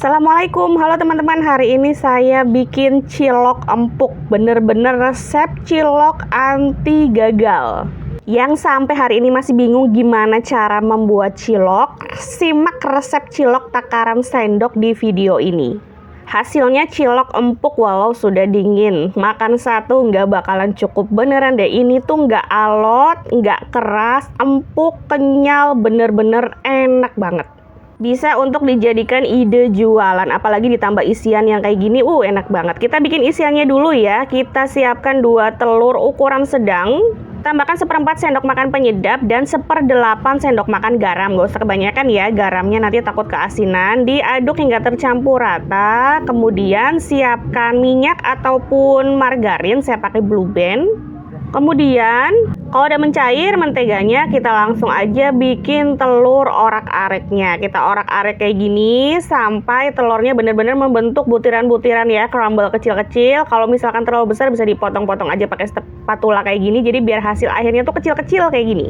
Assalamualaikum, halo teman-teman. Hari ini saya bikin cilok empuk, bener-bener resep cilok anti gagal. Yang sampai hari ini masih bingung gimana cara membuat cilok, simak resep cilok takaran sendok di video ini. Hasilnya cilok empuk walau sudah dingin. Makan satu nggak bakalan cukup, beneran deh. Ini tuh nggak alot, nggak keras, empuk, kenyal, bener-bener enak banget. Bisa untuk dijadikan ide jualan, apalagi ditambah isian yang kayak gini, enak banget. Kita bikin isiannya dulu ya. Kita siapkan 2 telur ukuran sedang, tambahkan 1/4 sendok makan penyedap dan 1/8 sendok makan garam. Gak usah kebanyakan ya, garamnya nanti takut keasinan. Diaduk hingga tercampur rata. Kemudian siapkan minyak ataupun margarin, saya pakai Blue Band. Kemudian kalau udah mencair menteganya, kita langsung aja bikin telur orak-areknya. Kita orak-arek kayak gini sampai telurnya bener-bener membentuk butiran-butiran ya, crumble kecil-kecil. Kalau misalkan terlalu besar bisa dipotong-potong aja pakai spatula kayak gini, jadi biar hasil akhirnya tuh kecil-kecil kayak gini.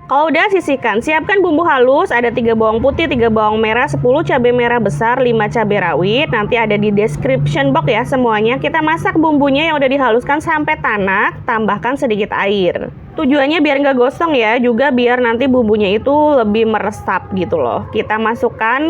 Kalau udah sisihkan, siapkan bumbu halus, ada 3 bawang putih, 3 bawang merah, 10 cabai merah besar, 5 cabai rawit. Nanti ada di description box ya semuanya. Kita masak bumbunya yang udah dihaluskan sampai tanak, tambahkan sedikit air. Tujuannya biar nggak gosong ya, juga biar nanti bumbunya itu lebih meresap gitu loh. Kita masukkan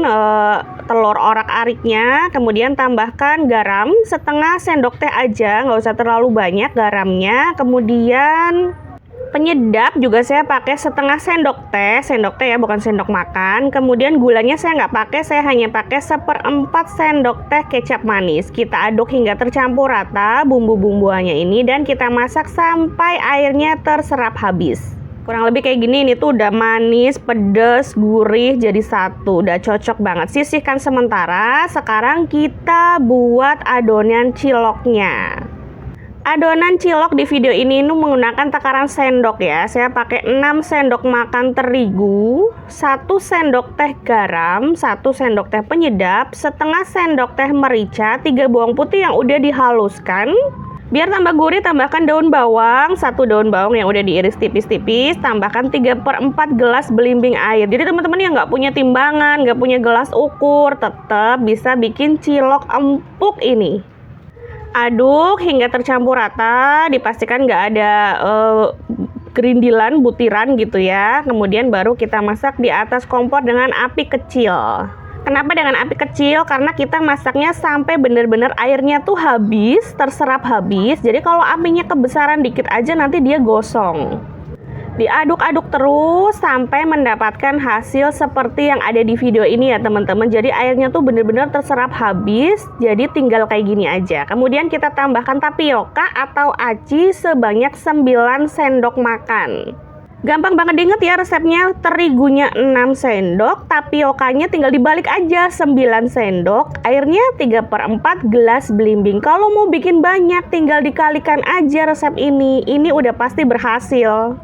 telur orak-ariknya, kemudian tambahkan garam setengah sendok teh aja, nggak usah terlalu banyak garamnya. Kemudian penyedap juga saya pakai setengah sendok teh ya, bukan sendok makan. Kemudian gulanya saya nggak pakai, saya hanya pakai 1/4 sendok teh kecap manis. Kita aduk hingga tercampur rata bumbu-bumbuannya ini dan kita masak sampai airnya terserap habis. Kurang lebih kayak gini, ini tuh udah manis, pedas, gurih jadi satu, udah cocok banget. Sisihkan sementara. Sekarang kita buat adonan ciloknya. Adonan cilok di video ini menggunakan takaran sendok ya. Saya pakai 6 sendok makan terigu, 1 sendok teh garam, 1 sendok teh penyedap, setengah sendok teh merica, 3 bawang putih yang udah dihaluskan. Biar tambah gurih, tambahkan daun bawang, 1 daun bawang yang udah diiris tipis-tipis, tambahkan 3/4 gelas belimbing air. Jadi teman-teman yang nggak punya timbangan, nggak punya gelas ukur, tetap bisa bikin cilok empuk ini. Aduk hingga tercampur rata, dipastikan nggak ada gerindilan, butiran gitu ya. Kemudian baru kita masak di atas kompor dengan api kecil. Kenapa dengan api kecil? Karena kita masaknya sampai bener-bener airnya tuh habis, terserap habis. Jadi kalau apinya kebesaran dikit aja nanti dia gosong. Diaduk-aduk terus sampai mendapatkan hasil seperti yang ada di video ini ya teman-teman. Jadi airnya tuh bener-bener terserap habis, jadi tinggal kayak gini aja. Kemudian kita tambahkan tapioka atau aci sebanyak 9 sendok makan. Gampang banget diinget ya resepnya, terigunya 6 sendok, tapiokanya tinggal dibalik aja 9 sendok, airnya 3/4 gelas belimbing. Kalau mau bikin banyak tinggal dikalikan aja resep ini udah pasti berhasil.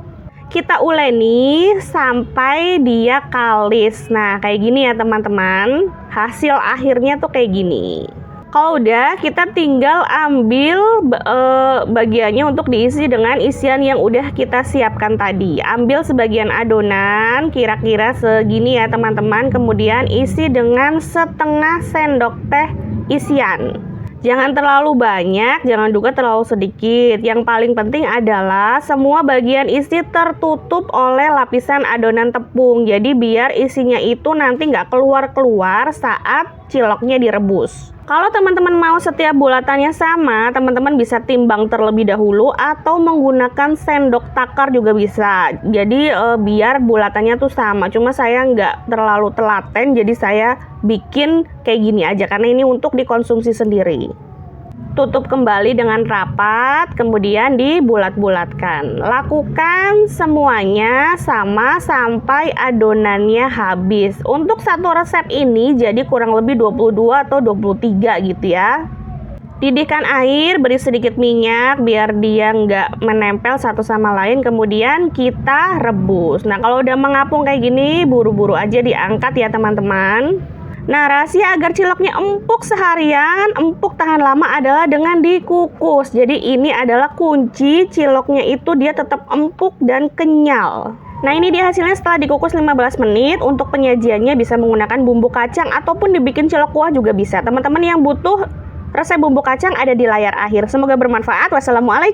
Kita uleni sampai dia kalis. Nah kayak gini ya teman-teman, hasil akhirnya tuh kayak gini. Kalau udah, kita tinggal ambil bagiannya untuk diisi dengan isian yang udah kita siapkan tadi. Ambil sebagian adonan kira-kira segini ya teman-teman, kemudian isi dengan setengah sendok teh isian. Jangan terlalu banyak, jangan juga terlalu sedikit. Yang paling penting adalah semua bagian isi tertutup oleh lapisan adonan tepung. Jadi biar isinya itu nanti nggak keluar-keluar saat ciloknya direbus. Kalau teman-teman mau setiap bulatannya sama, teman-teman bisa timbang terlebih dahulu atau menggunakan sendok takar juga bisa. Jadi biar bulatannya tuh sama. Cuma saya nggak terlalu telaten, jadi saya bikin kayak gini aja karena ini untuk dikonsumsi sendiri. Tutup kembali dengan rapat, kemudian dibulat-bulatkan. Lakukan semuanya sama sampai adonannya habis. Untuk satu resep ini jadi kurang lebih 22 atau 23 gitu ya. Didihkan air, beri sedikit minyak biar dia nggak menempel satu sama lain. Kemudian kita rebus. Nah kalau udah mengapung kayak gini, buru-buru aja diangkat ya teman-teman. Nah, rahasia agar ciloknya empuk seharian, empuk tahan lama adalah dengan dikukus. Jadi ini adalah kunci ciloknya itu dia tetap empuk dan kenyal. Nah, ini dia hasilnya setelah dikukus 15 menit. Untuk penyajiannya bisa menggunakan bumbu kacang ataupun dibikin cilok kuah juga bisa. Teman-teman yang butuh resep bumbu kacang ada di layar akhir. Semoga bermanfaat. Wassalamualaikum.